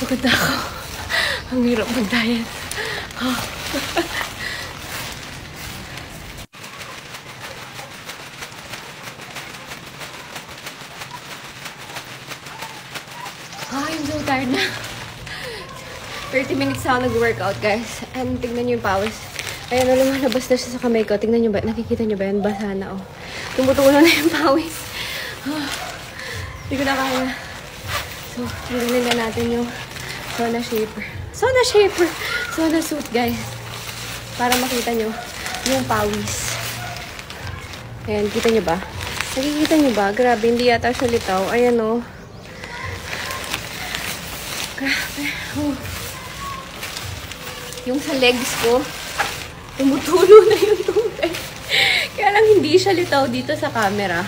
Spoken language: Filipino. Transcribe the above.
Pagod ako. Ang hirap mag-diet. I'm so tired na. 30 minutes ako nag-workout, guys. And tignan nyo yung pawis. Ayan, lumalabas na siya sa kamay ko. Tignan nyo ba? Nakikita nyo ba yan? Basa na, oh. Tumutulo na yung pawis. Hindi ko na kaya. So, bilhin na natin yung Sona Shaper. Sona suit, guys. Para makita nyo yung pawis. Ayan, kita nyo ba? Nakikita nyo ba? Grabe, hindi yata siya litaw. Ayan, oh. Grabe. Oh. Yung sa legs ko, tumutulo na yung tubig. Kaya lang hindi siya litaw dito sa camera.